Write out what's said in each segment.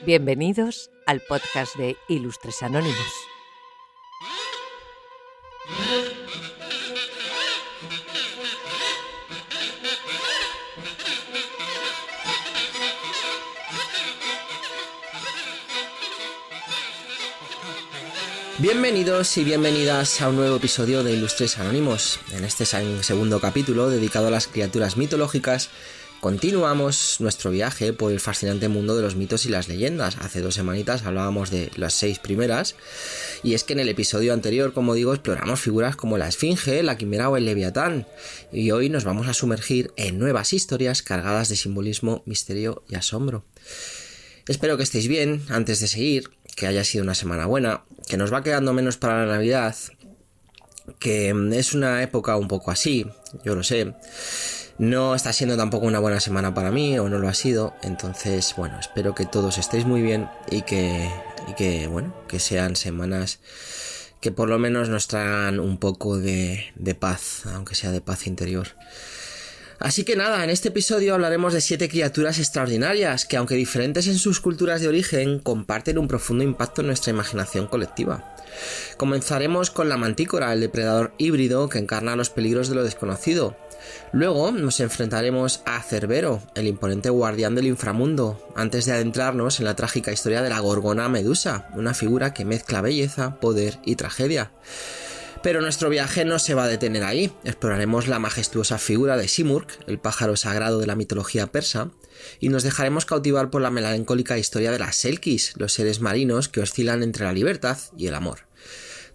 Bienvenidos al podcast de Ilustres Anónimos. Bienvenidos y bienvenidas a un nuevo episodio de Ilustres Anónimos. En este segundo capítulo dedicado a las criaturas mitológicas, continuamos nuestro viaje por el fascinante mundo de los mitos y las leyendas. Hace 2 semanitas hablábamos de las 6 primeras, y es que en el episodio anterior, como digo, exploramos figuras como la Esfinge, la Quimera o el Leviatán, y hoy nos vamos a sumergir en nuevas historias cargadas de simbolismo, misterio y asombro. Espero que estéis bien. Antes de seguir, que haya sido una semana buena, que nos va quedando menos para la Navidad, que es una época un poco así, yo lo sé. No está siendo tampoco una buena semana para mí, o no lo ha sido. Entonces, bueno, espero que todos estéis muy bien y que sean semanas que por lo menos nos traigan un poco de paz, aunque sea de paz interior. Así que nada, en este episodio hablaremos de 7 criaturas extraordinarias que, aunque diferentes en sus culturas de origen, comparten un profundo impacto en nuestra imaginación colectiva. Comenzaremos con la mantícora, el depredador híbrido que encarna los peligros de lo desconocido. Luego nos enfrentaremos a Cerbero, el imponente guardián del inframundo, antes de adentrarnos en la trágica historia de la gorgona Medusa, una figura que mezcla belleza, poder y tragedia. Pero nuestro viaje no se va a detener ahí. Exploraremos la majestuosa figura de Simurgh, el pájaro sagrado de la mitología persa, y nos dejaremos cautivar por la melancólica historia de las Selkis, los seres marinos que oscilan entre la libertad y el amor.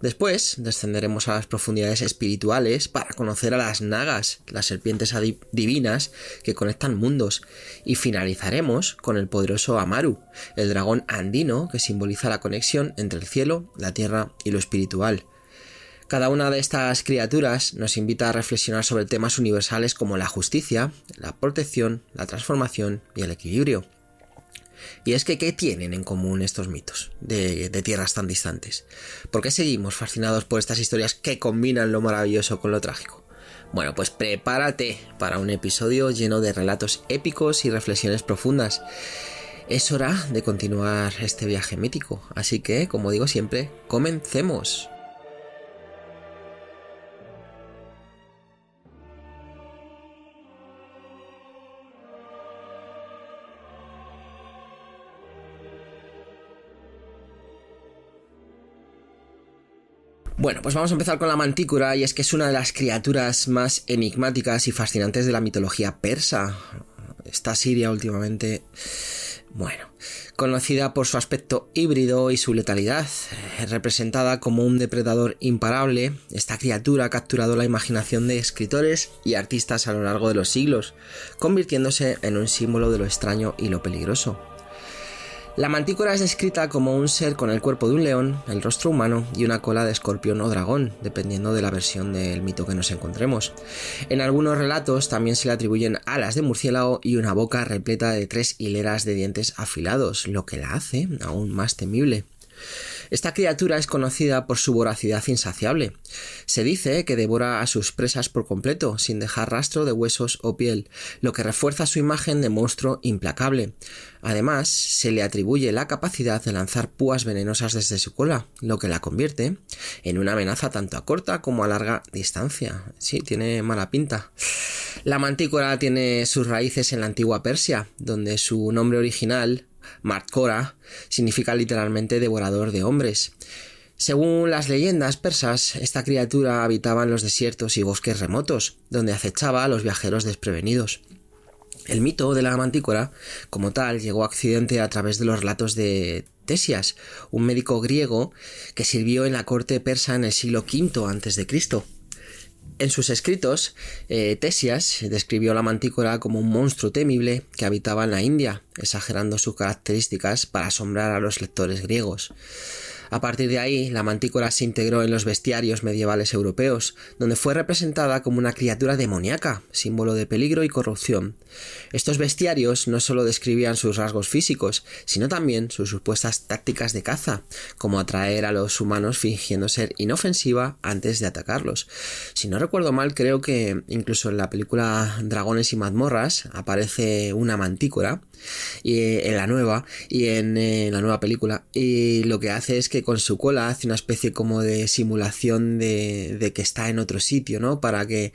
Después descenderemos a las profundidades espirituales para conocer a las Nagas, las serpientes divinas que conectan mundos, y finalizaremos con el poderoso Amaru, el dragón andino que simboliza la conexión entre el cielo, la tierra y lo espiritual. Cada una de estas criaturas nos invita a reflexionar sobre temas universales como la justicia, la protección, la transformación y el equilibrio. Y es que, ¿qué tienen en común estos mitos de tierras tan distantes? ¿Por qué seguimos fascinados por estas historias que combinan lo maravilloso con lo trágico? Bueno, pues prepárate para un episodio lleno de relatos épicos y reflexiones profundas. Es hora de continuar este viaje mítico, así que, como digo siempre, comencemos. Bueno, pues vamos a empezar con la mantícora, y es que es una de las criaturas más enigmáticas y fascinantes de la mitología persa. Esta Siria últimamente, conocida por su aspecto híbrido y su letalidad, representada como un depredador imparable, esta criatura ha capturado la imaginación de escritores y artistas a lo largo de los siglos, convirtiéndose en un símbolo de lo extraño y lo peligroso. La mantícora es descrita como un ser con el cuerpo de un león, el rostro humano y una cola de escorpión o dragón, dependiendo de la versión del mito que nos encontremos. En algunos relatos también se le atribuyen alas de murciélago y una boca repleta de 3 hileras de dientes afilados, lo que la hace aún más temible. Esta criatura es conocida por su voracidad insaciable. Se dice que devora a sus presas por completo, sin dejar rastro de huesos o piel, lo que refuerza su imagen de monstruo implacable. Además, se le atribuye la capacidad de lanzar púas venenosas desde su cola, lo que la convierte en una amenaza tanto a corta como a larga distancia. Sí, tiene mala pinta. La mantícora tiene sus raíces en la antigua Persia, donde su nombre original, Martkora, significa literalmente devorador de hombres. Según las leyendas persas, esta criatura habitaba en los desiertos y bosques remotos, donde acechaba a los viajeros desprevenidos. El mito de la mantícora, como tal, llegó a Occidente a través de los relatos de Tesias, un médico griego que sirvió en la corte persa en el siglo V a.C. En sus escritos, Tesias describió la mantícora como un monstruo temible que habitaba en la India, exagerando sus características para asombrar a los lectores griegos. A partir de ahí, la mantícora se integró en los bestiarios medievales europeos, donde fue representada como una criatura demoníaca, símbolo de peligro y corrupción. Estos bestiarios no solo describían sus rasgos físicos, sino también sus supuestas tácticas de caza, como atraer a los humanos fingiendo ser inofensiva antes de atacarlos. Si no recuerdo mal, creo que incluso en la película Dragones y mazmorras aparece una mantícora en la nueva película, y lo que hace es que con su cola hace una especie como de simulación de que está en otro sitio, ¿no? Para que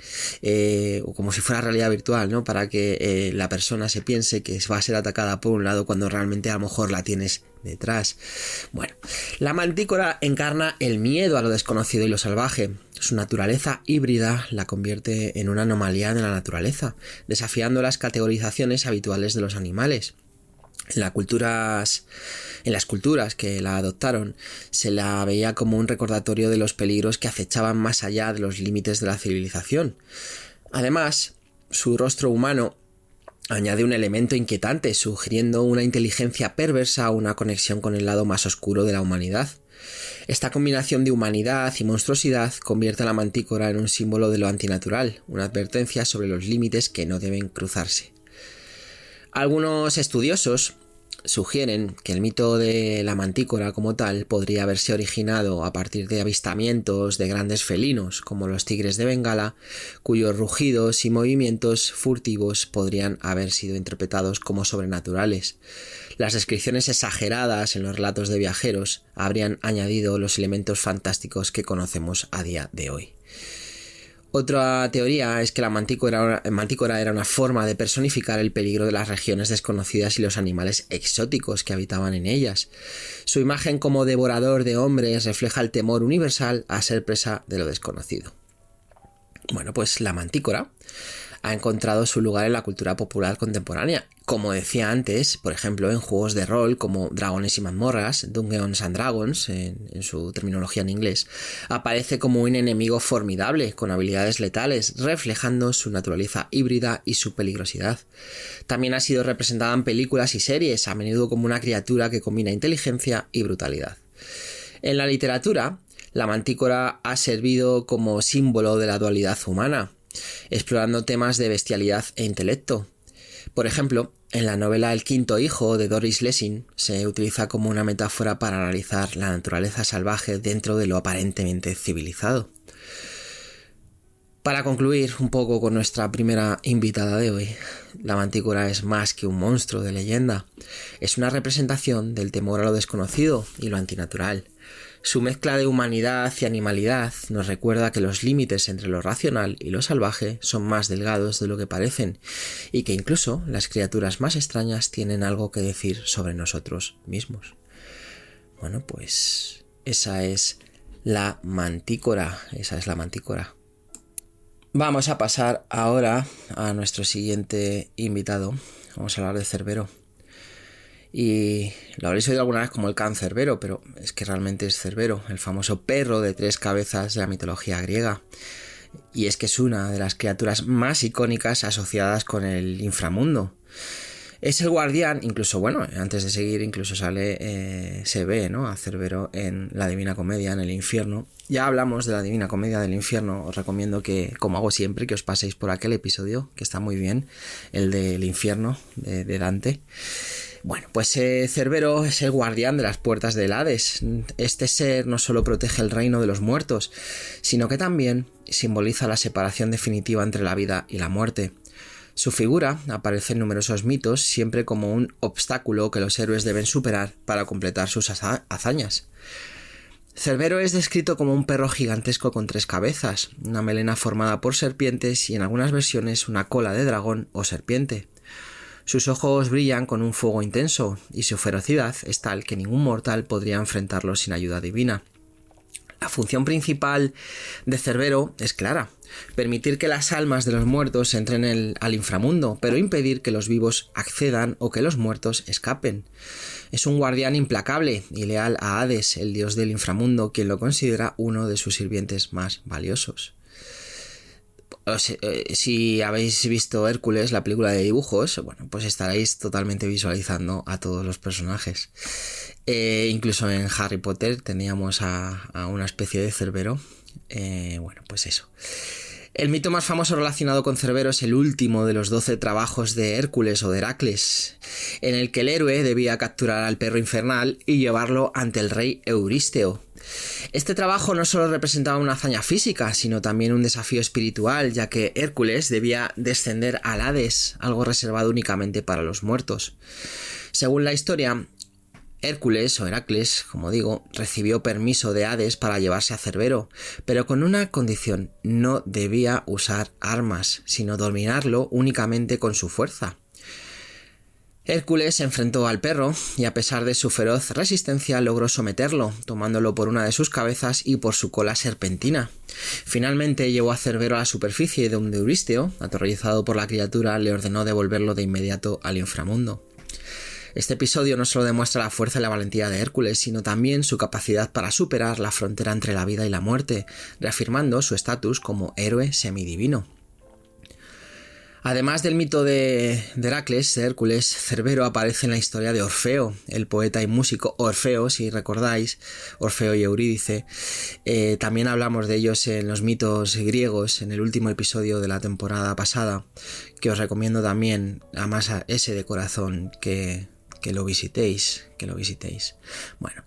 o como si fuera realidad virtual, ¿no? Para que la persona se piense que va a ser atacada por un lado cuando realmente a lo mejor la tienes detrás. Bueno, la mantícora encarna el miedo a lo desconocido y lo salvaje. Su naturaleza híbrida la convierte en una anomalía de la naturaleza, desafiando las categorizaciones habituales de los animales. En las culturas que la adoptaron, se la veía como un recordatorio de los peligros que acechaban más allá de los límites de la civilización. Además, su rostro humano añade un elemento inquietante, sugiriendo una inteligencia perversa o una conexión con el lado más oscuro de la humanidad. Esta combinación de humanidad y monstruosidad convierte a la mantícora en un símbolo de lo antinatural, una advertencia sobre los límites que no deben cruzarse. Algunos estudiosos sugieren que el mito de la mantícora como tal podría haberse originado a partir de avistamientos de grandes felinos como los tigres de Bengala, cuyos rugidos y movimientos furtivos podrían haber sido interpretados como sobrenaturales. Las descripciones exageradas en los relatos de viajeros habrían añadido los elementos fantásticos que conocemos a día de hoy. Otra teoría es que la mantícora era una forma de personificar el peligro de las regiones desconocidas y los animales exóticos que habitaban en ellas. Su imagen como devorador de hombres refleja el temor universal a ser presa de lo desconocido. Bueno, pues la mantícora ha encontrado su lugar en la cultura popular contemporánea. Como decía antes, por ejemplo, en juegos de rol como Dragones y mazmorras, Dungeons and Dragons, en su terminología en inglés, aparece como un enemigo formidable, con habilidades letales, reflejando su naturaleza híbrida y su peligrosidad. También ha sido representada en películas y series, a menudo como una criatura que combina inteligencia y brutalidad. En la literatura, la mantícora ha servido como símbolo de la dualidad humana, explorando temas de bestialidad e intelecto. Por ejemplo, en la novela El quinto hijo de Doris Lessing se utiliza como una metáfora para analizar la naturaleza salvaje dentro de lo aparentemente civilizado. Para concluir un poco con nuestra primera invitada de hoy, la mantícora es más que un monstruo de leyenda. Es una representación del temor a lo desconocido y lo antinatural. Su mezcla de humanidad y animalidad nos recuerda que los límites entre lo racional y lo salvaje son más delgados de lo que parecen, y que incluso las criaturas más extrañas tienen algo que decir sobre nosotros mismos. Bueno, pues esa es la mantícora. Vamos a pasar ahora a nuestro siguiente invitado. Vamos a hablar de Cerbero. Y lo habréis oído alguna vez como el cancerbero, pero es que realmente es Cerbero, el famoso perro de 3 cabezas de la mitología griega. Y es que es una de las criaturas más icónicas asociadas con el inframundo. Es el guardián, incluso, bueno, antes de seguir, incluso se ve, ¿no?, a Cerbero en la Divina Comedia, en el infierno. Ya hablamos de la Divina Comedia del infierno, os recomiendo que, como hago siempre, que os paséis por aquel episodio, que está muy bien, el del infierno de Dante. Bueno, pues Cerbero es el guardián de las puertas del Hades. Este ser no solo protege el reino de los muertos, sino que también simboliza la separación definitiva entre la vida y la muerte. Su figura aparece en numerosos mitos, siempre como un obstáculo que los héroes deben superar para completar sus hazañas. Cerbero es descrito como un perro gigantesco con 3 cabezas, una melena formada por serpientes y en algunas versiones una cola de dragón o serpiente. Sus ojos brillan con un fuego intenso y su ferocidad es tal que ningún mortal podría enfrentarlo sin ayuda divina. La función principal de Cerbero es clara: permitir que las almas de los muertos entren al inframundo, pero impedir que los vivos accedan o que los muertos escapen. Es un guardián implacable y leal a Hades, el dios del inframundo, quien lo considera uno de sus sirvientes más valiosos. Si habéis visto Hércules, la película de dibujos, bueno, pues estaréis totalmente visualizando a todos los personajes. Incluso en Harry Potter teníamos a una especie de Cerbero. Bueno, pues eso. El mito más famoso relacionado con Cerbero es el último de los 12 trabajos de Hércules o de Heracles, en el que el héroe debía capturar al perro infernal y llevarlo ante el rey Euristeo. Este trabajo no solo representaba una hazaña física, sino también un desafío espiritual, ya que Hércules debía descender al Hades, algo reservado únicamente para los muertos. Según la historia, Hércules, o Heracles, como digo, recibió permiso de Hades para llevarse a Cerbero, pero con una condición: no debía usar armas, sino dominarlo únicamente con su fuerza. Hércules se enfrentó al perro y, a pesar de su feroz resistencia, logró someterlo, tomándolo por una de sus cabezas y por su cola serpentina. Finalmente llevó a Cerbero a la superficie, donde Euristeo, aterrorizado por la criatura, le ordenó devolverlo de inmediato al inframundo. Este episodio no solo demuestra la fuerza y la valentía de Hércules, sino también su capacidad para superar la frontera entre la vida y la muerte, reafirmando su estatus como héroe semidivino. Además del mito de Heracles, de Hércules, Cerbero aparece en la historia de Orfeo, el poeta y músico Orfeo, si recordáis, Orfeo y Eurídice. También hablamos de ellos en los mitos griegos, en el último episodio de la temporada pasada, que os recomiendo también, además a ese de corazón, que lo visitéis, Bueno,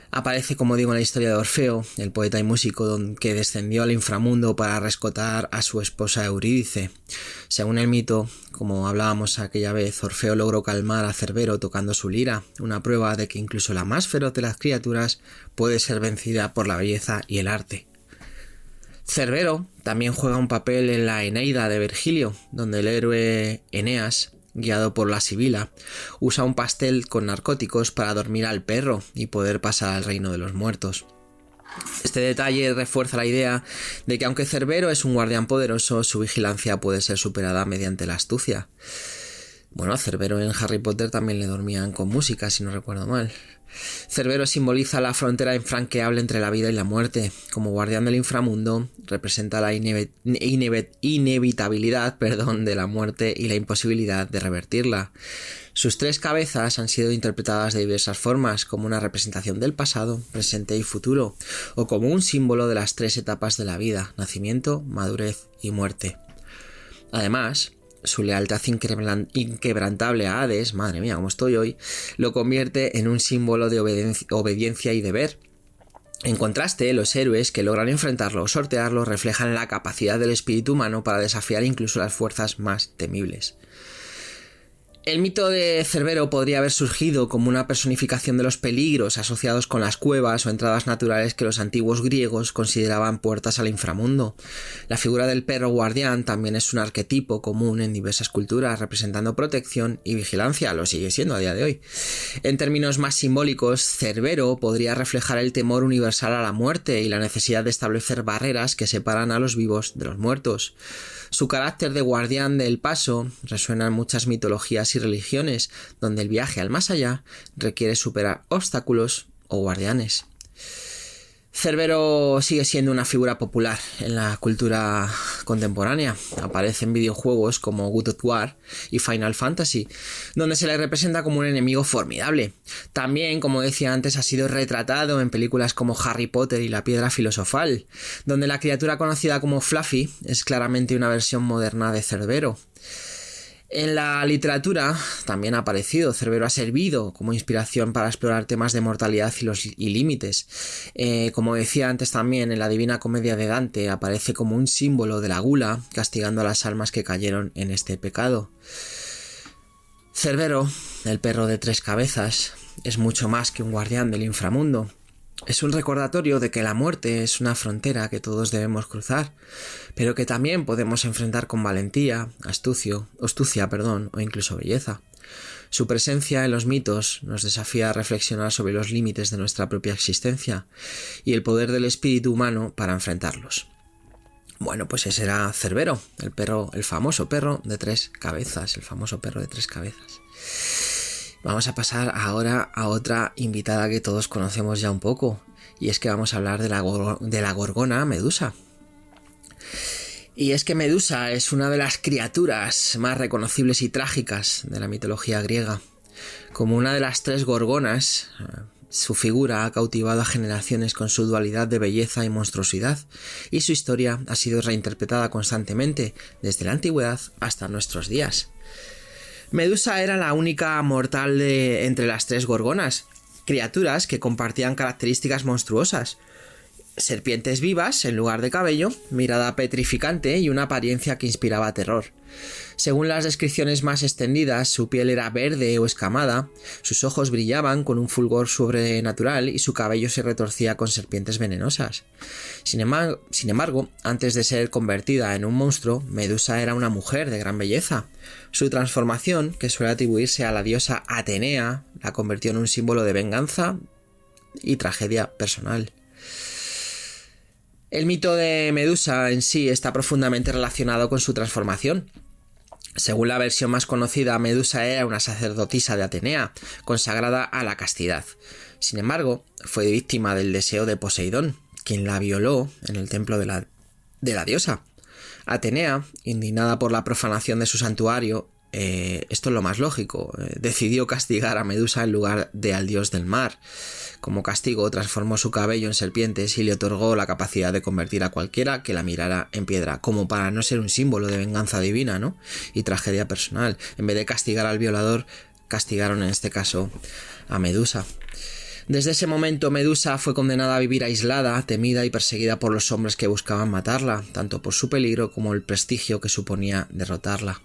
aparece, como digo, en la historia de Orfeo, el poeta y músico que descendió al inframundo para rescatar a su esposa Eurídice. Según el mito, como hablábamos aquella vez, Orfeo logró calmar a Cerbero tocando su lira, una prueba de que incluso la más feroz de las criaturas puede ser vencida por la belleza y el arte. Cerbero también juega un papel en la Eneida de Virgilio, donde el héroe Eneas, guiado por la Sibila, usa un pastel con narcóticos para dormir al perro y poder pasar al reino de los muertos. Este detalle refuerza la idea de que aunque Cerbero es un guardián poderoso, su vigilancia puede ser superada mediante la astucia. Bueno, a Cerbero en Harry Potter también le dormían con música, si no recuerdo mal. Cerbero simboliza la frontera infranqueable entre la vida y la muerte. Como guardián del inframundo, representa la inevitabilidad de la muerte y la imposibilidad de revertirla. Sus 3 cabezas han sido interpretadas de diversas formas, como una representación del pasado, presente y futuro, o como un símbolo de las 3 etapas de la vida: nacimiento, madurez y muerte. Además, su lealtad inquebrantable a Hades, madre mía, cómo estoy hoy, lo convierte en un símbolo de obediencia y deber. En contraste, los héroes que logran enfrentarlo o sortearlo reflejan la capacidad del espíritu humano para desafiar incluso las fuerzas más temibles. El mito de Cerbero podría haber surgido como una personificación de los peligros asociados con las cuevas o entradas naturales que los antiguos griegos consideraban puertas al inframundo. La figura del perro guardián también es un arquetipo común en diversas culturas, representando protección y vigilancia, lo sigue siendo a día de hoy. En términos más simbólicos, Cerbero podría reflejar el temor universal a la muerte y la necesidad de establecer barreras que separan a los vivos de los muertos. Su carácter de guardián del paso resuena en muchas mitologías y religiones, donde el viaje al más allá requiere superar obstáculos o guardianes. Cerbero sigue siendo una figura popular en la cultura contemporánea. Aparece en videojuegos como God of War y Final Fantasy, donde se le representa como un enemigo formidable. También, como decía antes, ha sido retratado en películas como Harry Potter y la Piedra Filosofal, donde la criatura conocida como Fluffy es claramente una versión moderna de Cerbero. En la literatura también ha aparecido. Cerbero ha servido como inspiración para explorar temas de mortalidad y límites. Como decía antes también, en la Divina Comedia de Dante aparece como un símbolo de la gula, castigando a las almas que cayeron en este pecado. Cerbero, el perro de 3 cabezas, es mucho más que un guardián del inframundo. Es un recordatorio de que la muerte es una frontera que todos debemos cruzar, pero que también podemos enfrentar con valentía, astucia, o incluso belleza. Su presencia en los mitos nos desafía a reflexionar sobre los límites de nuestra propia existencia y el poder del espíritu humano para enfrentarlos. Bueno, pues ese era Cerbero, el famoso perro de 3 cabezas, Vamos a pasar ahora a otra invitada que todos conocemos ya un poco, y es que vamos a hablar de la gorgona Medusa. Y es que Medusa es una de las criaturas más reconocibles y trágicas de la mitología griega. Como una de las 3 gorgonas, su figura ha cautivado a generaciones con su dualidad de belleza y monstruosidad, y su historia ha sido reinterpretada constantemente desde la antigüedad hasta nuestros días. Medusa era la única mortal entre las 3 gorgonas, criaturas que compartían características monstruosas. Serpientes vivas en lugar de cabello, mirada petrificante y una apariencia que inspiraba terror. Según las descripciones más extendidas, su piel era verde o escamada, sus ojos brillaban con un fulgor sobrenatural y su cabello se retorcía con serpientes venenosas. Sin embargo, antes de ser convertida en un monstruo, Medusa era una mujer de gran belleza. Su transformación, que suele atribuirse a la diosa Atenea, la convirtió en un símbolo de venganza y tragedia personal. El mito de Medusa en sí está profundamente relacionado con su transformación. Según la versión más conocida, Medusa era una sacerdotisa de Atenea, consagrada a la castidad. Sin embargo, fue víctima del deseo de Poseidón, quien la violó en el templo de la diosa. Atenea, indignada por la profanación de su santuario, esto es lo más lógico, decidió castigar a Medusa en lugar de al dios del mar. Como castigo, transformó su cabello en serpientes y le otorgó la capacidad de convertir a cualquiera que la mirara en piedra, como para no ser un símbolo de venganza divina, ¿no? Y tragedia personal. En vez de castigar al violador, castigaron en este caso a Medusa. Desde ese momento, Medusa fue condenada a vivir aislada, temida y perseguida por los hombres que buscaban matarla, tanto por su peligro como el prestigio que suponía derrotarla.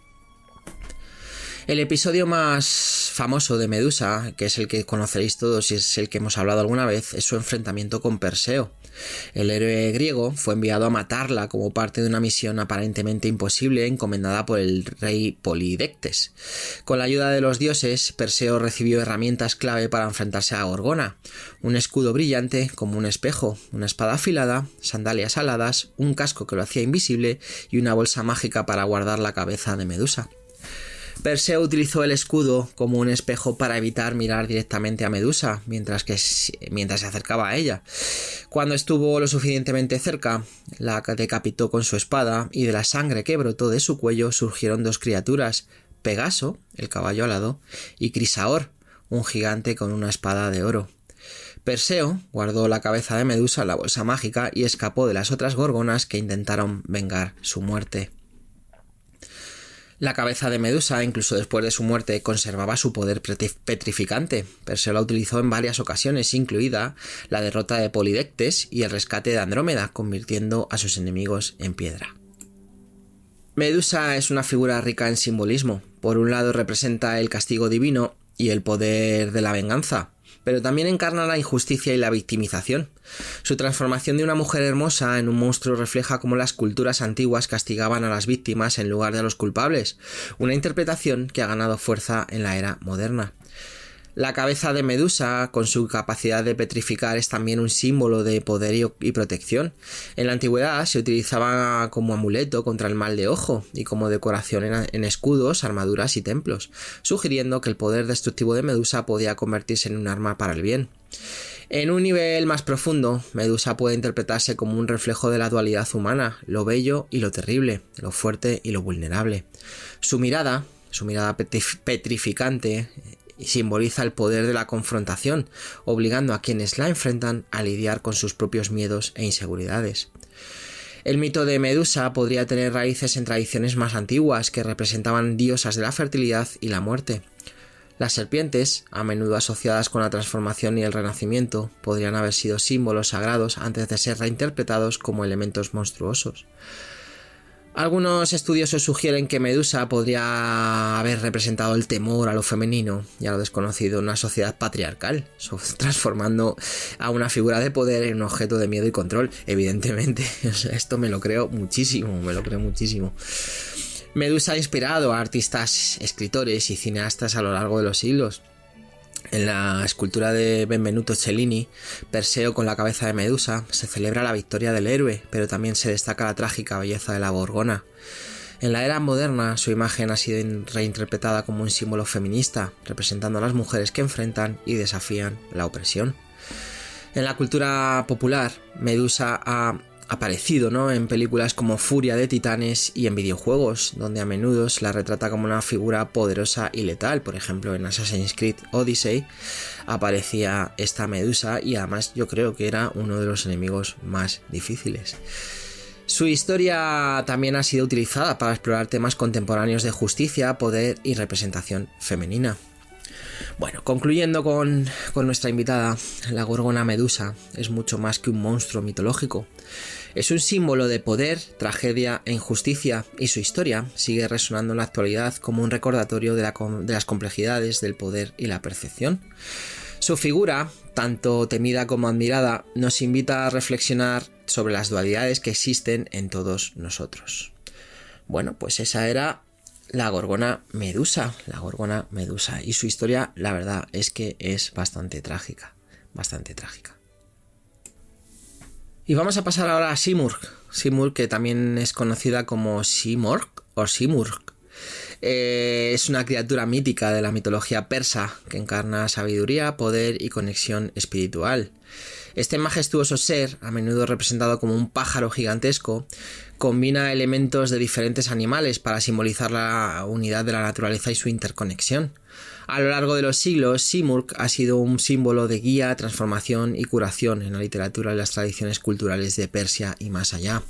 El episodio más famoso de Medusa, que es el que conoceréis todos y es el que hemos hablado alguna vez, es su enfrentamiento con Perseo. El héroe griego fue enviado a matarla como parte de una misión aparentemente imposible encomendada por el rey Polidectes. Con la ayuda de los dioses, Perseo recibió herramientas clave para enfrentarse a Gorgona: un escudo brillante como un espejo, una espada afilada, sandalias aladas, un casco que lo hacía invisible y una bolsa mágica para guardar la cabeza de Medusa. Perseo utilizó el escudo como un espejo para evitar mirar directamente a Medusa mientras se acercaba a ella. Cuando estuvo lo suficientemente cerca, la decapitó con su espada y de la sangre que brotó de su cuello surgieron 2 criaturas: Pegaso, el caballo alado, y Crisaor, un gigante con una espada de oro. Perseo guardó la cabeza de Medusa en la bolsa mágica y escapó de las otras gorgonas que intentaron vengar su muerte. La cabeza de Medusa, incluso después de su muerte, conservaba su poder petrificante. Perseo la utilizó en varias ocasiones, incluida la derrota de Polidectes y el rescate de Andrómeda, convirtiendo a sus enemigos en piedra. Medusa es una figura rica en simbolismo. Por un lado representa el castigo divino y el poder de la venganza, pero también encarna la injusticia y la victimización. Su transformación de una mujer hermosa en un monstruo refleja cómo las culturas antiguas castigaban a las víctimas en lugar de a los culpables, una interpretación que ha ganado fuerza en la era moderna. La cabeza de Medusa, con su capacidad de petrificar, es también un símbolo de poder y protección. En la antigüedad se utilizaba como amuleto contra el mal de ojo y como decoración en escudos, armaduras y templos, sugiriendo que el poder destructivo de Medusa podía convertirse en un arma para el bien. En un nivel más profundo, Medusa puede interpretarse como un reflejo de la dualidad humana, lo bello y lo terrible, lo fuerte y lo vulnerable. Su mirada petrificante, simboliza el poder de la confrontación, obligando a quienes la enfrentan a lidiar con sus propios miedos e inseguridades. El mito de Medusa podría tener raíces en tradiciones más antiguas que representaban diosas de la fertilidad y la muerte. Las serpientes, a menudo asociadas con la transformación y el renacimiento, podrían haber sido símbolos sagrados antes de ser reinterpretados como elementos monstruosos. Algunos estudiosos sugieren que Medusa podría haber representado el temor a lo femenino y a lo desconocido en una sociedad patriarcal, transformando a una figura de poder en un objeto de miedo y control. Evidentemente, esto me lo creo muchísimo. Medusa ha inspirado a artistas, escritores y cineastas a lo largo de los siglos. En la escultura de Benvenuto Cellini, Perseo con la cabeza de Medusa, se celebra la victoria del héroe, pero también se destaca la trágica belleza de la Gorgona. En la era moderna, su imagen ha sido reinterpretada como un símbolo feminista, representando a las mujeres que enfrentan y desafían la opresión. En la cultura popular, Medusa ha aparecido, ¿no?, en películas como Furia de Titanes y en videojuegos, donde a menudo se la retrata como una figura poderosa y letal. Por ejemplo, en Assassin's Creed Odyssey aparecía esta Medusa y además yo creo que era uno de los enemigos más difíciles. Su historia también ha sido utilizada para explorar temas contemporáneos de justicia, poder y representación femenina. Bueno, concluyendo con nuestra invitada, la Gorgona Medusa es mucho más que un monstruo mitológico. Es un símbolo de poder, tragedia e injusticia, y su historia sigue resonando en la actualidad como un recordatorio de las complejidades del poder y la percepción. Su figura, tanto temida como admirada, nos invita a reflexionar sobre las dualidades que existen en todos nosotros. Bueno, pues esa era la Gorgona Medusa, y su historia, la verdad, es que es bastante trágica. Y vamos a pasar ahora a Simurgh, que también es conocida como Simorgh o Simurgh. Es una criatura mítica de la mitología persa que encarna sabiduría, poder y conexión espiritual. Este majestuoso ser, a menudo representado como un pájaro gigantesco, combina elementos de diferentes animales para simbolizar la unidad de la naturaleza y su interconexión. A lo largo de los siglos, Simurgh ha sido un símbolo de guía, transformación y curación en la literatura y las tradiciones culturales de Persia y más allá.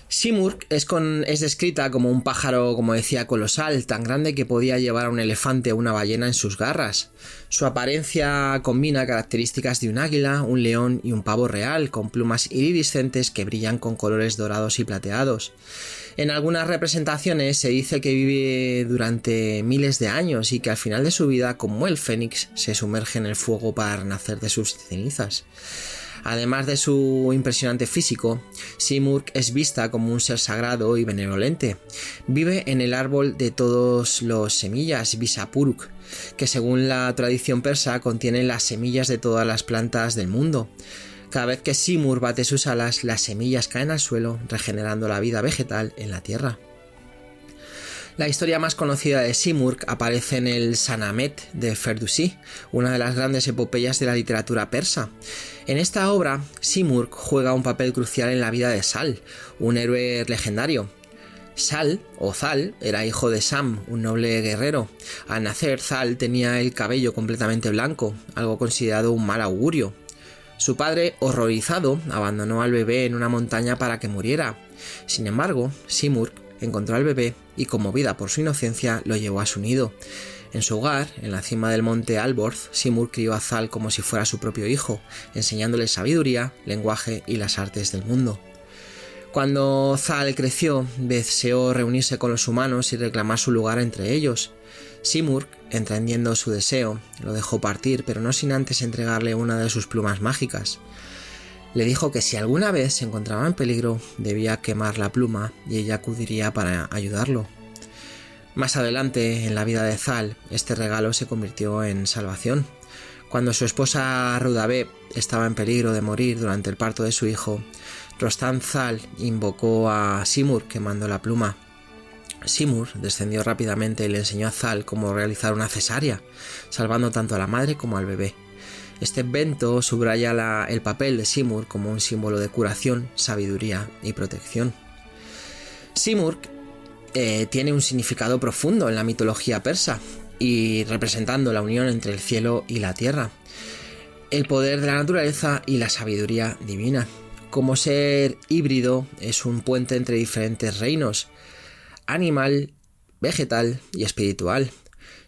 Simurgh es descrita como un pájaro, como decía, colosal, tan grande que podía llevar a un elefante o una ballena en sus garras. Su apariencia combina características de un águila, un león y un pavo real, con plumas iridiscentes que brillan con colores dorados y plateados. En algunas representaciones se dice que vive durante miles de años y que al final de su vida, como el fénix, se sumerge en el fuego para renacer de sus cenizas. Además de su impresionante físico, Simurgh es vista como un ser sagrado y benevolente. Vive en el árbol de todos los semillas, Visapuruk, que según la tradición persa contiene las semillas de todas las plantas del mundo. Cada vez que Simurgh bate sus alas, las semillas caen al suelo, regenerando la vida vegetal en la tierra. La historia más conocida de Simurgh aparece en el Sanamet de Ferdowsi, una de las grandes epopeyas de la literatura persa. En esta obra, Simurgh juega un papel crucial en la vida de Sal, un héroe legendario. Sal, o Zal, era hijo de Sam, un noble guerrero. Al nacer, Zal tenía el cabello completamente blanco, algo considerado un mal augurio. Su padre, horrorizado, abandonó al bebé en una montaña para que muriera. Sin embargo, Simurgh encontró al bebé y, conmovida por su inocencia, lo llevó a su nido. En su hogar, en la cima del monte Alborz, Simurgh crió a Zal como si fuera su propio hijo, enseñándole sabiduría, lenguaje y las artes del mundo. Cuando Zal creció, deseó reunirse con los humanos y reclamar su lugar entre ellos. Simurgh, entendiendo su deseo, lo dejó partir, pero no sin antes entregarle una de sus plumas mágicas. Le dijo que si alguna vez se encontraba en peligro, debía quemar la pluma y ella acudiría para ayudarlo. Más adelante, en la vida de Zal, este regalo se convirtió en salvación. Cuando su esposa Rudabeh estaba en peligro de morir durante el parto de su hijo, Rostam Zal invocó a Simurgh quemando la pluma. Simurgh descendió rápidamente y le enseñó a Zal cómo realizar una cesárea, salvando tanto a la madre como al bebé. Este evento subraya el papel de Simurgh como un símbolo de curación, sabiduría y protección. Simurgh tiene un significado profundo en la mitología persa y representando la unión entre el cielo y la tierra, el poder de la naturaleza y la sabiduría divina. Como ser híbrido, es un puente entre diferentes reinos, animal, vegetal y espiritual.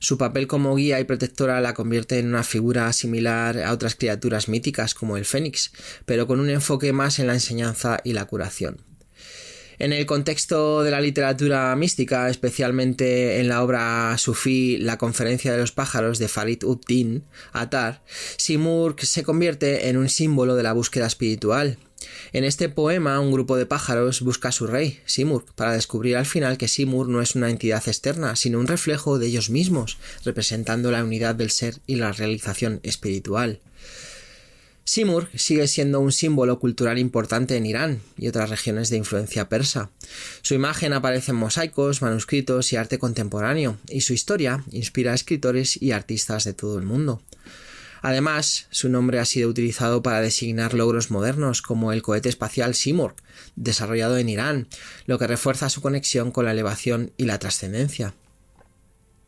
Su papel como guía y protectora la convierte en una figura similar a otras criaturas míticas como el fénix, pero con un enfoque más en la enseñanza y la curación. En el contexto de la literatura mística, especialmente en la obra sufí La conferencia de los pájaros de Farid ud-Din Attar, Simurgh se convierte en un símbolo de la búsqueda espiritual. En este poema, un grupo de pájaros busca a su rey, Simurgh, para descubrir al final que Simurgh no es una entidad externa, sino un reflejo de ellos mismos, representando la unidad del ser y la realización espiritual. Simurgh sigue siendo un símbolo cultural importante en Irán y otras regiones de influencia persa. Su imagen aparece en mosaicos, manuscritos y arte contemporáneo, y su historia inspira a escritores y artistas de todo el mundo. Además, su nombre ha sido utilizado para designar logros modernos como el cohete espacial Simurgh, desarrollado en Irán, lo que refuerza su conexión con la elevación y la trascendencia.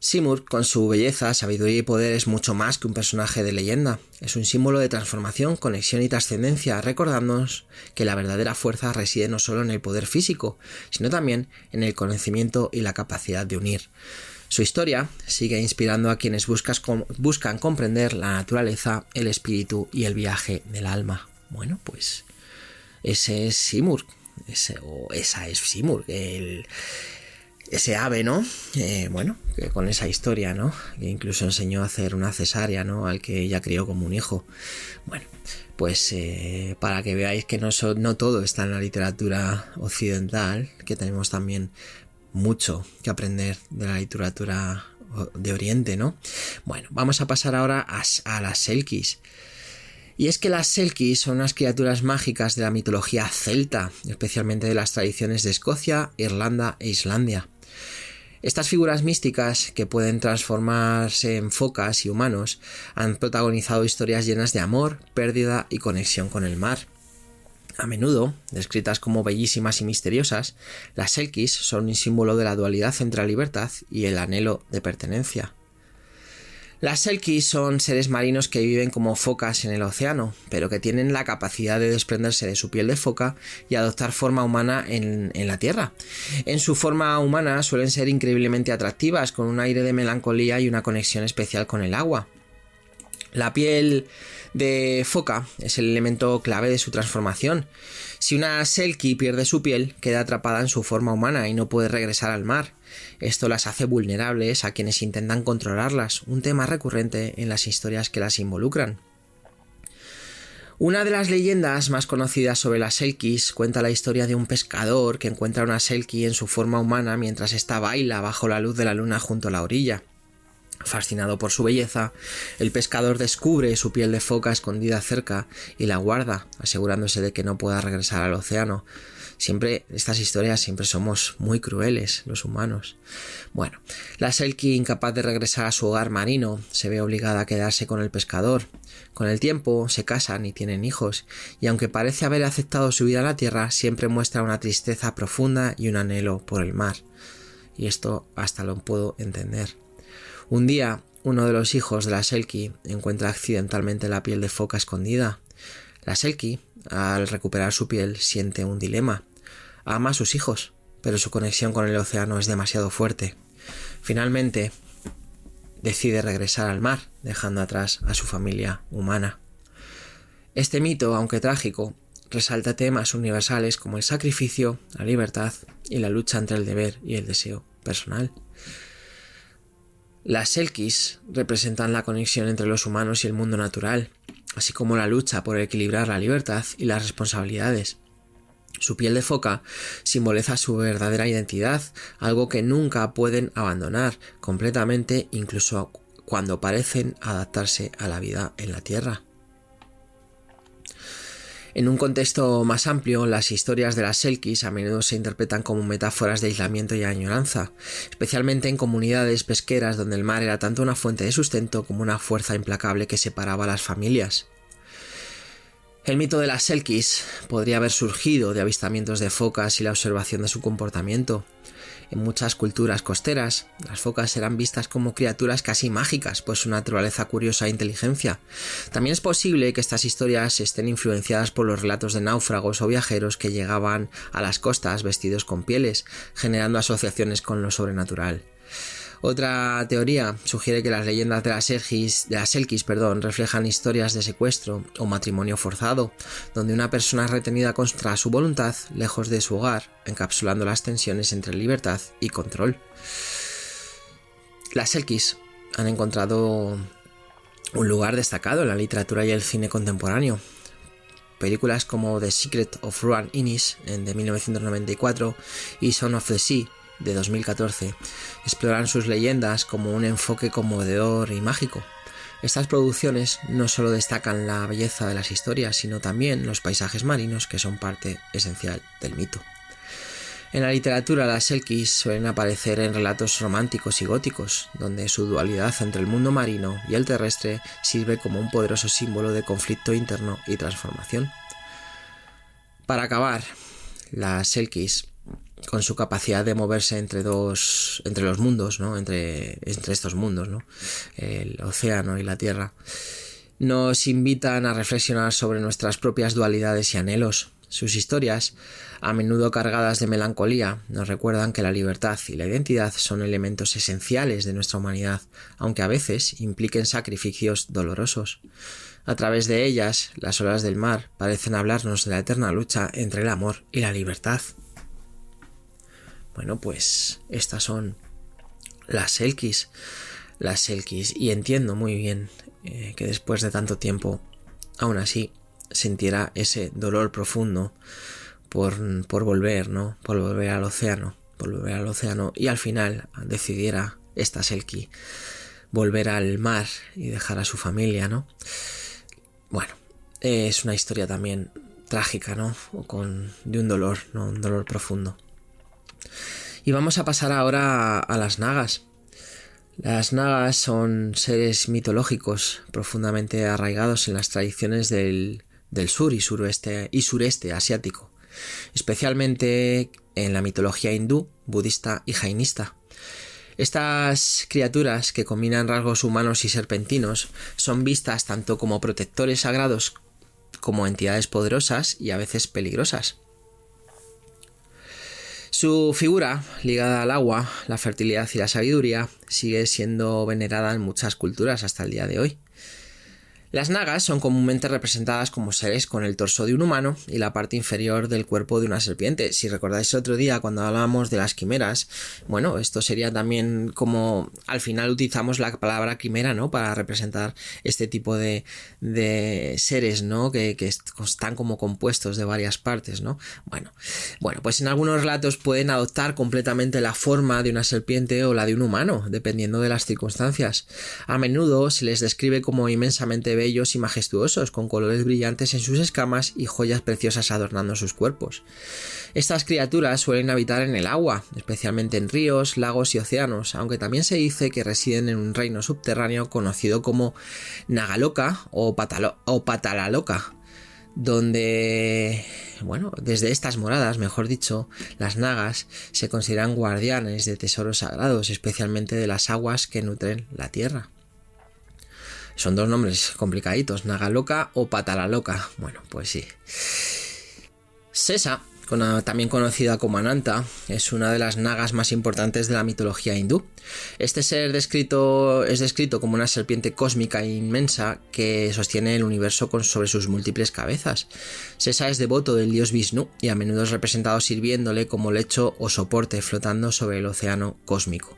Simurgh, con su belleza, sabiduría y poder, es mucho más que un personaje de leyenda. Es un símbolo de transformación, conexión y trascendencia, recordándonos que la verdadera fuerza reside no solo en el poder físico, sino también en el conocimiento y la capacidad de unir. Su historia sigue inspirando a quienes buscan comprender la naturaleza, el espíritu y el viaje del alma. Bueno, pues ese es Simurgh, esa es Simurgh, ese ave, ¿no? Que con esa historia, ¿no? Que incluso enseñó a hacer una cesárea, ¿no? Al que ella crió como un hijo. Bueno, pues para que veáis que no todo está en la literatura occidental, que tenemos también mucho que aprender de la literatura de Oriente, ¿no? Bueno, vamos a pasar ahora a las Selkis. Y es que las Selkis son unas criaturas mágicas de la mitología celta, especialmente de las tradiciones de Escocia, Irlanda e Islandia. Estas figuras místicas, que pueden transformarse en focas y humanos, han protagonizado historias llenas de amor, pérdida y conexión con el mar. A menudo, descritas como bellísimas y misteriosas, las Selkis son un símbolo de la dualidad entre la libertad y el anhelo de pertenencia. Las Selkis son seres marinos que viven como focas en el océano, pero que tienen la capacidad de desprenderse de su piel de foca y adoptar forma humana en la tierra. En su forma humana suelen ser increíblemente atractivas, con un aire de melancolía y una conexión especial con el agua. La piel de foca es el elemento clave de su transformación. Si una Selkie pierde su piel, queda atrapada en su forma humana y no puede regresar al mar. Esto las hace vulnerables a quienes intentan controlarlas, un tema recurrente en las historias que las involucran. Una de las leyendas más conocidas sobre las Selkis cuenta la historia de un pescador que encuentra una Selkie en su forma humana mientras ésta baila bajo la luz de la luna junto a la orilla. Fascinado por su belleza, el pescador descubre su piel de foca escondida cerca y la guarda, asegurándose de que no pueda regresar al océano. Estas historias siempre somos muy crueles, los humanos. Bueno, la Selkie, incapaz de regresar a su hogar marino, se ve obligada a quedarse con el pescador. Con el tiempo se casan y tienen hijos, y aunque parece haber aceptado su vida en la tierra, siempre muestra una tristeza profunda y un anhelo por el mar. Y esto hasta lo puedo entender. Un día, uno de los hijos de la Selkie encuentra accidentalmente la piel de foca escondida. La Selkie, al recuperar su piel, siente un dilema. Ama a sus hijos, pero su conexión con el océano es demasiado fuerte. Finalmente, decide regresar al mar, dejando atrás a su familia humana. Este mito, aunque trágico, resalta temas universales como el sacrificio, la libertad y la lucha entre el deber y el deseo personal. Las Selkis representan la conexión entre los humanos y el mundo natural, así como la lucha por equilibrar la libertad y las responsabilidades. Su piel de foca simboliza su verdadera identidad, algo que nunca pueden abandonar completamente, incluso cuando parecen adaptarse a la vida en la tierra. En un contexto más amplio, las historias de las Selkis a menudo se interpretan como metáforas de aislamiento y añoranza, especialmente en comunidades pesqueras donde el mar era tanto una fuente de sustento como una fuerza implacable que separaba a las familias. El mito de las Selkis podría haber surgido de avistamientos de focas y la observación de su comportamiento. En muchas culturas costeras, las focas eran vistas como criaturas casi mágicas por su naturaleza curiosa e inteligencia. También es posible que estas historias estén influenciadas por los relatos de náufragos o viajeros que llegaban a las costas vestidos con pieles, generando asociaciones con lo sobrenatural. Otra teoría sugiere que las leyendas de las Selkis reflejan historias de secuestro o matrimonio forzado, donde una persona es retenida contra su voluntad lejos de su hogar, encapsulando las tensiones entre libertad y control. Las Selkis han encontrado un lugar destacado en la literatura y el cine contemporáneo. Películas como The Secret of Ruan Innis de 1994 y Son of the Sea de 2014 exploran sus leyendas como un enfoque conmovedor y mágico. Estas producciones no solo destacan la belleza de las historias, sino también los paisajes marinos que son parte esencial del mito. En la literatura, las selkies suelen aparecer en relatos románticos y góticos, donde su dualidad entre el mundo marino y el terrestre sirve como un poderoso símbolo de conflicto interno y transformación. Para acabar, las selkies, con su capacidad de moverse entre los mundos, ¿no? entre estos mundos, ¿no? El océano y la tierra, nos invitan a reflexionar sobre nuestras propias dualidades y anhelos. Sus historias, a menudo cargadas de melancolía, nos recuerdan que la libertad y la identidad son elementos esenciales de nuestra humanidad, aunque a veces impliquen sacrificios dolorosos. A través de ellas, las olas del mar parecen hablarnos de la eterna lucha entre el amor y la libertad. Bueno, pues estas son las selkies, y entiendo muy bien que después de tanto tiempo, aún así, sintiera ese dolor profundo por volver, ¿no? Por volver al océano y al final decidiera esta selkie volver al mar y dejar a su familia, ¿no? Bueno, es una historia también trágica, ¿no? De un dolor, ¿no? Un dolor profundo. Y vamos a pasar ahora a las nagas. Las nagas son seres mitológicos profundamente arraigados en las tradiciones del sur y sureste asiático, especialmente en la mitología hindú, budista y jainista. Estas criaturas, que combinan rasgos humanos y serpentinos, son vistas tanto como protectores sagrados como entidades poderosas y a veces peligrosas. Su figura, ligada al agua, la fertilidad y la sabiduría, sigue siendo venerada en muchas culturas hasta el día de hoy. Las nagas son comúnmente representadas como seres con el torso de un humano y la parte inferior del cuerpo de una serpiente. Si recordáis otro día cuando hablábamos de las quimeras, bueno, esto sería también como al final utilizamos la palabra quimera, ¿no? Para representar este tipo de seres, ¿no? Que están como compuestos de varias partes, ¿no? Bueno, pues en algunos relatos pueden adoptar completamente la forma de una serpiente o la de un humano, dependiendo de las circunstancias. A menudo se les describe como inmensamente bellos y majestuosos, con colores brillantes en sus escamas y joyas preciosas adornando sus cuerpos. Estas criaturas suelen habitar en el agua, especialmente en ríos, lagos y océanos, aunque también se dice que residen en un reino subterráneo conocido como Nagaloka o Patalaloka, donde, desde estas moradas, mejor dicho, las nagas se consideran guardianes de tesoros sagrados, especialmente de las aguas que nutren la tierra. Son dos nombres complicaditos, Nagaloka o Patalaloka. Bueno, pues sí. Sesa, también conocida como Ananta, es una de las nagas más importantes de la mitología hindú. Este ser es descrito como una serpiente cósmica inmensa que sostiene el universo sobre sus múltiples cabezas. Sesa es devoto del dios Vishnu y a menudo es representado sirviéndole como lecho o soporte flotando sobre el océano cósmico.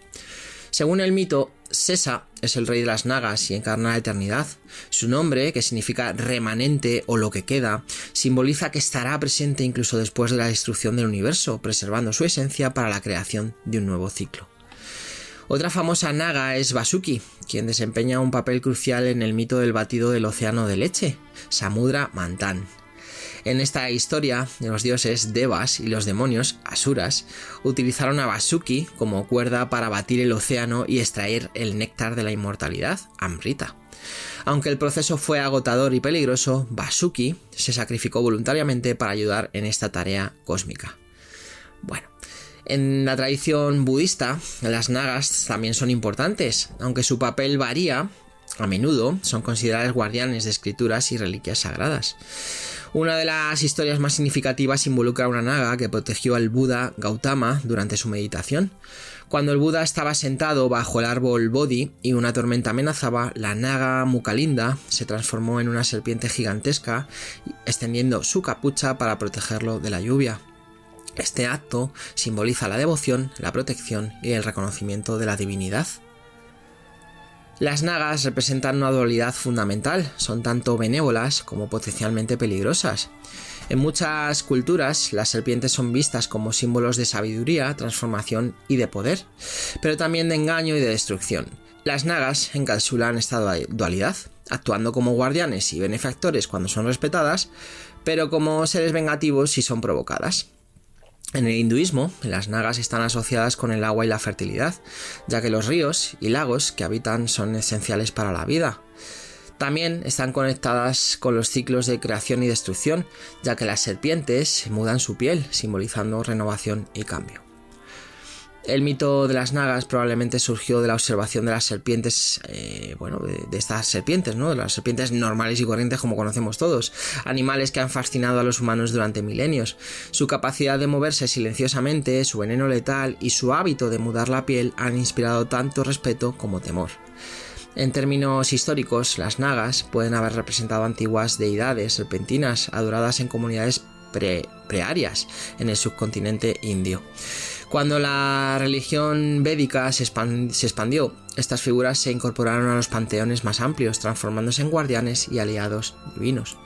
Según el mito, Sesa es el rey de las nagas y encarna la eternidad. Su nombre, que significa remanente o lo que queda, simboliza que estará presente incluso después de la destrucción del universo, preservando su esencia para la creación de un nuevo ciclo. Otra famosa naga es Vasuki, quien desempeña un papel crucial en el mito del batido del océano de leche, Samudra Manthan. En esta historia, los dioses Devas y los demonios Asuras utilizaron a Vasuki como cuerda para batir el océano y extraer el néctar de la inmortalidad, Amrita. Aunque el proceso fue agotador y peligroso, Vasuki se sacrificó voluntariamente para ayudar en esta tarea cósmica. En la tradición budista, las nagas también son importantes, aunque su papel varía. A menudo son consideradas guardianes de escrituras y reliquias sagradas. Una de las historias más significativas involucra a una naga que protegió al Buda Gautama durante su meditación. Cuando el Buda estaba sentado bajo el árbol Bodhi y una tormenta amenazaba, la naga Mukalinda se transformó en una serpiente gigantesca, extendiendo su capucha para protegerlo de la lluvia. Este acto simboliza la devoción, la protección y el reconocimiento de la divinidad. Las nagas representan una dualidad fundamental, son tanto benévolas como potencialmente peligrosas. En muchas culturas, las serpientes son vistas como símbolos de sabiduría, transformación y de poder, pero también de engaño y de destrucción. Las nagas encapsulan esta dualidad, actuando como guardianes y benefactores cuando son respetadas, pero como seres vengativos si son provocadas. En el hinduismo, las nagas están asociadas con el agua y la fertilidad, ya que los ríos y lagos que habitan son esenciales para la vida. También están conectadas con los ciclos de creación y destrucción, ya que las serpientes mudan su piel, simbolizando renovación y cambio. El mito de las nagas probablemente surgió de la observación de las serpientes, de estas serpientes, ¿no? De las serpientes normales y corrientes como conocemos todos, animales que han fascinado a los humanos durante milenios. Su capacidad de moverse silenciosamente, su veneno letal y su hábito de mudar la piel han inspirado tanto respeto como temor. En términos históricos, las nagas pueden haber representado antiguas deidades serpentinas adoradas en comunidades prearias en el subcontinente indio. Cuando la religión védica se expandió, estas figuras se incorporaron a los panteones más amplios, transformándose en guardianes y aliados divinos.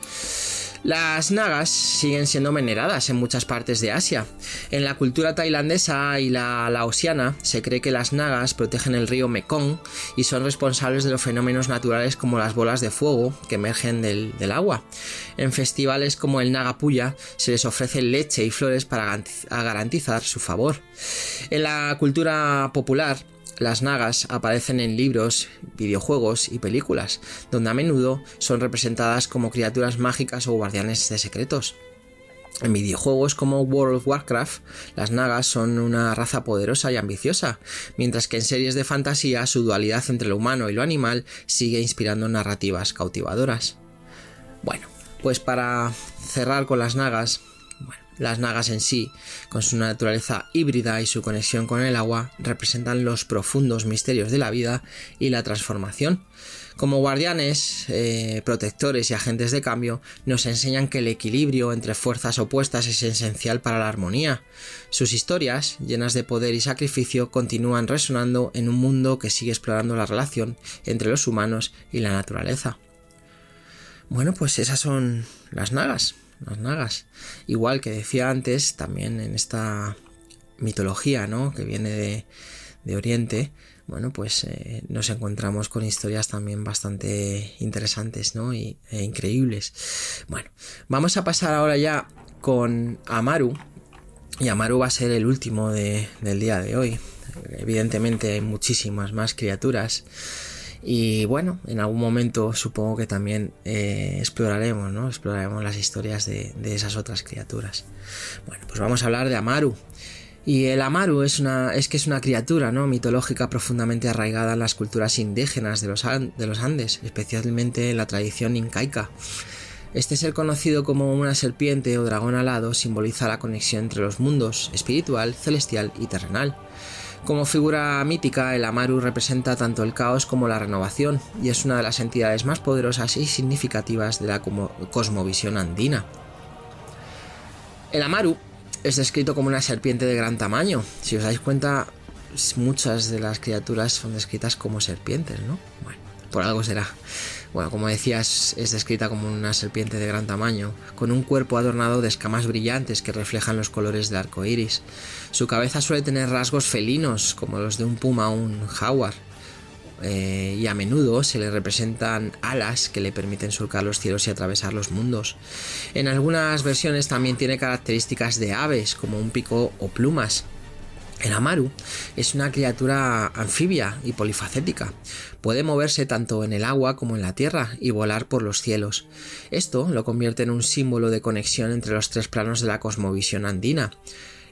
Las nagas siguen siendo veneradas en muchas partes de Asia. En la cultura tailandesa y la laosiana se cree que las nagas protegen el río Mekong y son responsables de los fenómenos naturales como las bolas de fuego que emergen del agua. En festivales como el Naga Puja se les ofrece leche y flores para garantizar su favor. En la cultura popular, las nagas aparecen en libros, videojuegos y películas, donde a menudo son representadas como criaturas mágicas o guardianes de secretos. En videojuegos como World of Warcraft, las nagas son una raza poderosa y ambiciosa, mientras que en series de fantasía su dualidad entre lo humano y lo animal sigue inspirando narrativas cautivadoras. Bueno, pues para cerrar con las nagas en sí, con su naturaleza híbrida y su conexión con el agua, representan los profundos misterios de la vida y la transformación. Como guardianes, protectores y agentes de cambio, nos enseñan que el equilibrio entre fuerzas opuestas es esencial para la armonía. Sus historias, llenas de poder y sacrificio, continúan resonando en un mundo que sigue explorando la relación entre los humanos y la naturaleza. Bueno, pues esas son las nagas. Las nagas, igual que decía antes, también en esta mitología, ¿no?, que viene de Oriente, bueno, pues nos encontramos con historias también bastante interesantes, ¿no?, e increíbles. Bueno, vamos a pasar ahora ya con Amaru, y Amaru va a ser el último del día de hoy. Evidentemente hay muchísimas más criaturas. Y bueno, en algún momento supongo que también exploraremos las historias de esas otras criaturas. Bueno, pues vamos a hablar de Amaru. Y el Amaru es una criatura, ¿no?, mitológica profundamente arraigada en las culturas indígenas de los Andes, especialmente en la tradición incaica. Este ser, conocido como una serpiente o dragón alado, simboliza la conexión entre los mundos espiritual, celestial y terrenal. Como figura mítica, el Amaru representa tanto el caos como la renovación y es una de las entidades más poderosas y significativas de la cosmovisión andina. El Amaru es descrito como una serpiente de gran tamaño. Si os dais cuenta, muchas de las criaturas son descritas como serpientes, ¿no? Bueno, por algo será. Bueno, como decías, es descrita como una serpiente de gran tamaño, con un cuerpo adornado de escamas brillantes que reflejan los colores del arco iris. Su cabeza suele tener rasgos felinos, como los de un puma o un jaguar, y a menudo se le representan alas que le permiten surcar los cielos y atravesar los mundos. En algunas versiones también tiene características de aves, como un pico o plumas. El Amaru es una criatura anfibia y polifacética. Puede moverse tanto en el agua como en la tierra y volar por los cielos. Esto lo convierte en un símbolo de conexión entre los tres planos de la cosmovisión andina: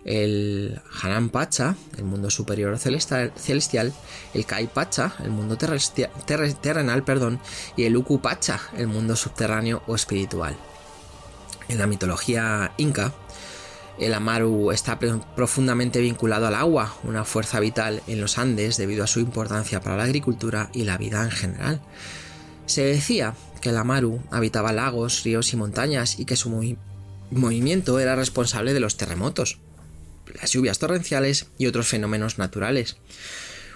el Hanan Pacha, el mundo superior celestial, el Kai Pacha, el mundo terrenal, y el Uku Pacha, el mundo subterráneo o espiritual. En la mitología inca, el Amaru está profundamente vinculado al agua, una fuerza vital en los Andes debido a su importancia para la agricultura y la vida en general. Se decía que el Amaru habitaba lagos, ríos y montañas y que su movimiento era responsable de los terremotos, las lluvias torrenciales y otros fenómenos naturales.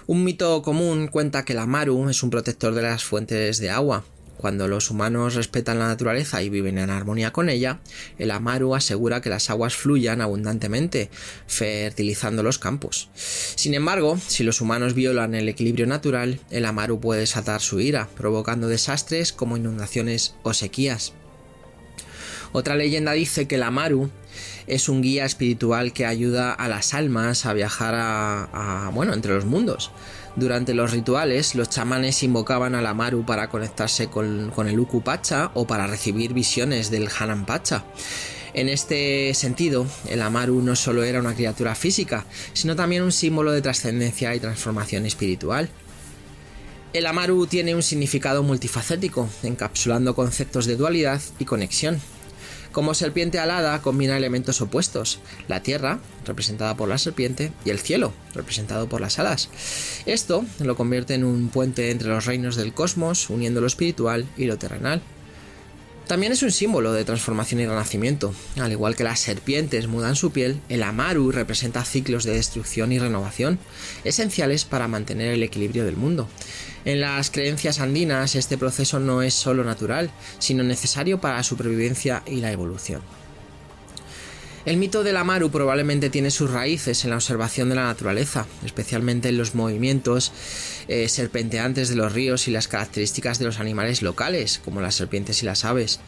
Un mito común cuenta que el Amaru es un protector de las fuentes de agua. Cuando los humanos respetan la naturaleza y viven en armonía con ella, el Amaru asegura que las aguas fluyan abundantemente, fertilizando los campos. Sin embargo, si los humanos violan el equilibrio natural, el Amaru puede desatar su ira, provocando desastres como inundaciones o sequías. Otra leyenda dice que el Amaru es un guía espiritual que ayuda a las almas a viajar entre los mundos. Durante los rituales, los chamanes invocaban al Amaru para conectarse con el Uku Pacha o para recibir visiones del Hanan Pacha. En este sentido, el Amaru no solo era una criatura física, sino también un símbolo de trascendencia y transformación espiritual. El Amaru tiene un significado multifacético, encapsulando conceptos de dualidad y conexión. Como serpiente alada combina elementos opuestos, la tierra, representada por la serpiente, y el cielo, representado por las alas. Esto lo convierte en un puente entre los reinos del cosmos, uniendo lo espiritual y lo terrenal. También es un símbolo de transformación y renacimiento. Al igual que las serpientes mudan su piel, el Amaru representa ciclos de destrucción y renovación, esenciales para mantener el equilibrio del mundo. En las creencias andinas, este proceso no es solo natural, sino necesario para la supervivencia y la evolución. El mito del Amaru probablemente tiene sus raíces en la observación de la naturaleza, especialmente en los movimientos serpenteantes de los ríos y las características de los animales locales, como las serpientes y las aves.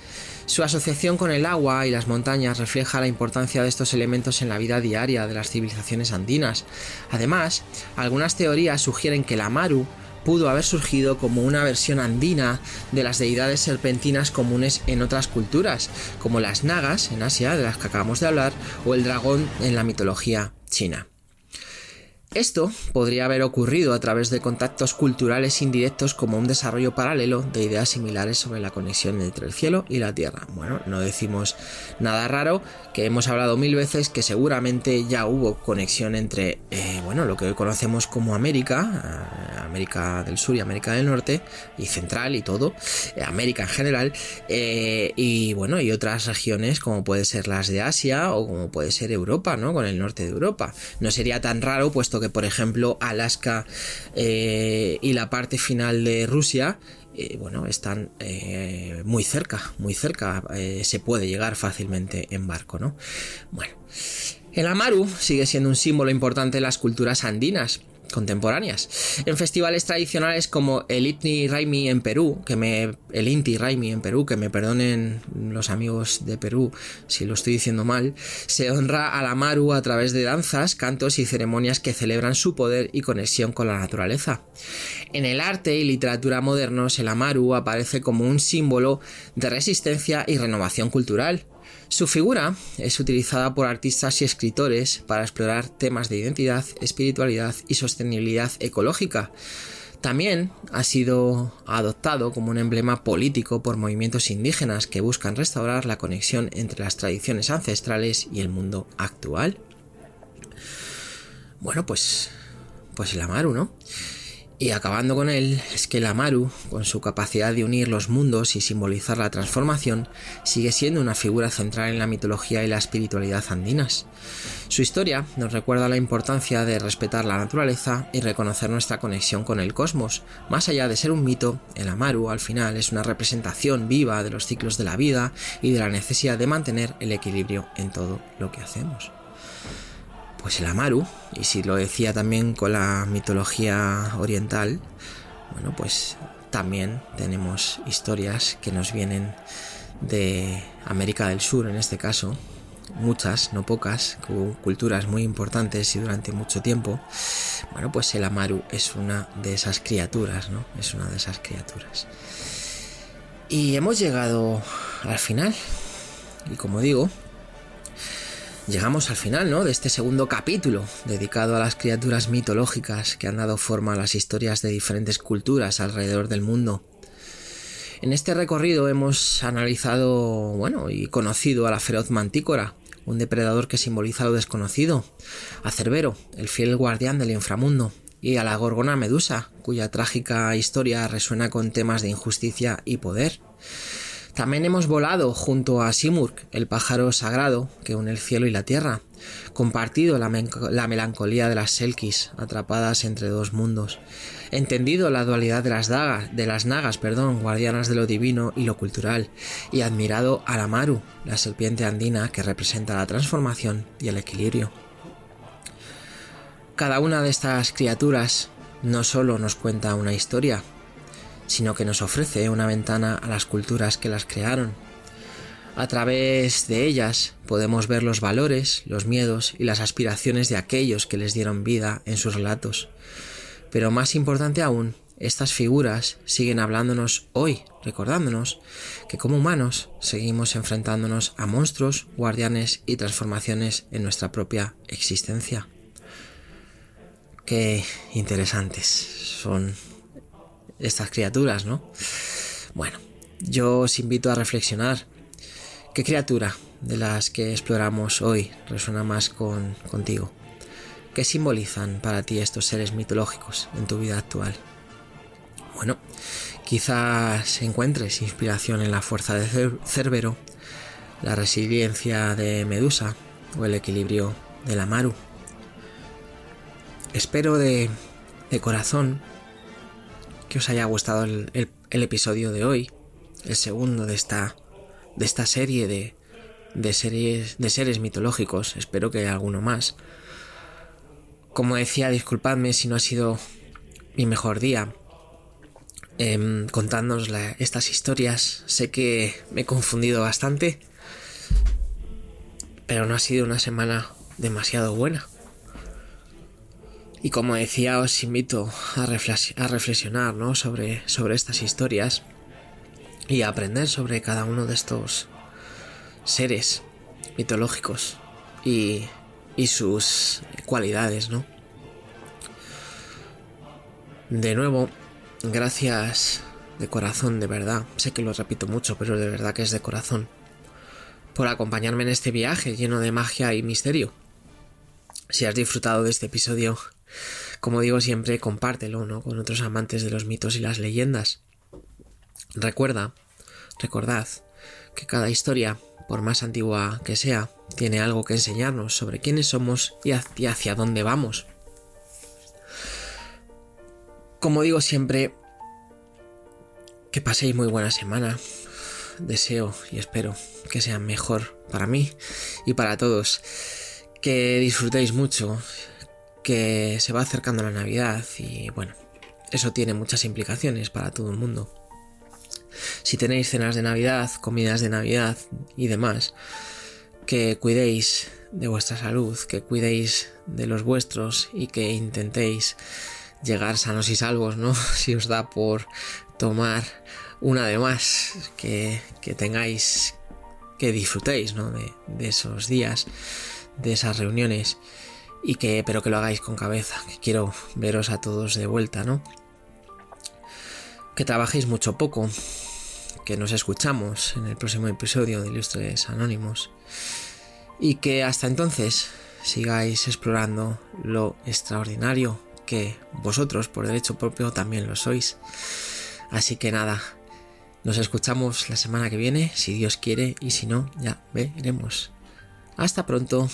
Su asociación con el agua y las montañas refleja la importancia de estos elementos en la vida diaria de las civilizaciones andinas. Además, algunas teorías sugieren que el Amaru pudo haber surgido como una versión andina de las deidades serpentinas comunes en otras culturas, como las nagas en Asia, de las que acabamos de hablar, o el dragón en la mitología china. Esto podría haber ocurrido a través de contactos culturales indirectos, como un desarrollo paralelo de ideas similares sobre la conexión entre el cielo y la tierra. Bueno, no decimos nada raro, que hemos hablado 1000 veces que seguramente ya hubo conexión entre lo que hoy conocemos como América del Sur y América del Norte y Central y todo, América en general, y otras regiones como puede ser las de Asia o como puede ser Europa, ¿no? Con el norte de Europa. No sería tan raro, puesto que, por ejemplo, Alaska y la parte final de Rusia están muy cerca, se puede llegar fácilmente en barco, ¿no? Bueno, el Amaru sigue siendo un símbolo importante en las culturas andinas contemporáneas. En festivales tradicionales como el Inti Raymi en Perú, que me perdonen los amigos de Perú si lo estoy diciendo mal, se honra al Amaru a través de danzas, cantos y ceremonias que celebran su poder y conexión con la naturaleza. En el arte y literatura modernos, el Amaru aparece como un símbolo de resistencia y renovación cultural. Su figura es utilizada por artistas y escritores para explorar temas de identidad, espiritualidad y sostenibilidad ecológica. También ha sido adoptado como un emblema político por movimientos indígenas que buscan restaurar la conexión entre las tradiciones ancestrales y el mundo actual. Bueno, pues el Amaru, ¿no? Y acabando con él, es que el Amaru, con su capacidad de unir los mundos y simbolizar la transformación, sigue siendo una figura central en la mitología y la espiritualidad andinas. Su historia nos recuerda la importancia de respetar la naturaleza y reconocer nuestra conexión con el cosmos. Más allá de ser un mito, el Amaru al final es una representación viva de los ciclos de la vida y de la necesidad de mantener el equilibrio en todo lo que hacemos. Pues el Amaru, y si lo decía también con la mitología oriental, pues también tenemos historias que nos vienen de América del Sur, en este caso, muchas, no pocas, culturas muy importantes y durante mucho tiempo. Pues el Amaru es una de esas criaturas, ¿no? Es una de esas criaturas. Y hemos llegado al final, y como digo, llegamos al final, ¿no?, de este segundo capítulo dedicado a las criaturas mitológicas que han dado forma a las historias de diferentes culturas alrededor del mundo. En este recorrido hemos analizado, y conocido a la feroz mantícora, un depredador que simboliza lo desconocido, a Cerbero, el fiel guardián del inframundo, y a la gorgona Medusa, cuya trágica historia resuena con temas de injusticia y poder. También hemos volado junto a Simurgh, el pájaro sagrado que une el cielo y la tierra, compartido la melancolía de las selkis atrapadas entre dos mundos, entendido la dualidad de las nagas, guardianas de lo divino y lo cultural, y admirado al Amaru, la serpiente andina que representa la transformación y el equilibrio. Cada una de estas criaturas no solo nos cuenta una historia, sino que nos ofrece una ventana a las culturas que las crearon. A través de ellas podemos ver los valores, los miedos y las aspiraciones de aquellos que les dieron vida en sus relatos. Pero más importante aún, estas figuras siguen hablándonos hoy, recordándonos que como humanos seguimos enfrentándonos a monstruos, guardianes y transformaciones en nuestra propia existencia. Qué interesantes son estas criaturas, ¿no? Bueno, yo os invito a reflexionar. ¿Qué criatura de las que exploramos hoy resuena más contigo? ¿Qué simbolizan para ti estos seres mitológicos en tu vida actual? Bueno, quizás encuentres inspiración en la fuerza de Cérbero, la resiliencia de Medusa o el equilibrio de la Maru. Espero de corazón que os haya gustado el episodio de hoy, el segundo de esta serie de seres mitológicos. Espero que haya alguno más. Como decía, disculpadme si no ha sido mi mejor día contándoos estas historias. Sé que me he confundido bastante, pero no ha sido una semana demasiado buena. Y como decía, os invito a reflexionar, ¿no? sobre estas historias y a aprender sobre cada uno de estos seres mitológicos y sus cualidades, ¿no? De nuevo, gracias de corazón, de verdad. Sé que lo repito mucho, pero de verdad que es de corazón, por acompañarme en este viaje lleno de magia y misterio. Si has disfrutado de este episodio, como digo siempre, compártelo, ¿no? con otros amantes de los mitos y las leyendas. Recordad que cada historia, por más antigua que sea, tiene algo que enseñarnos sobre quiénes somos y hacia dónde vamos. Como digo siempre, que paséis muy buena semana. Deseo y espero que sea mejor para mí y para todos. Que disfrutéis mucho, que se va acercando la Navidad y bueno, eso tiene muchas implicaciones para todo el mundo. Si tenéis cenas de Navidad, comidas de Navidad y demás, que cuidéis de vuestra salud, que cuidéis de los vuestros y que intentéis llegar sanos y salvos, ¿no? Si os da por tomar una de más, que tengáis, que disfrutéis, ¿no? de esos días, de esas reuniones, pero que lo hagáis con cabeza, que quiero veros a todos de vuelta, ¿no? Que trabajéis mucho poco, que nos escuchamos en el próximo episodio de Ilustres Anónimos y que hasta entonces sigáis explorando lo extraordinario que vosotros por derecho propio también lo sois. Así que nada, nos escuchamos la semana que viene, si Dios quiere, y si no, ya veremos. Hasta pronto.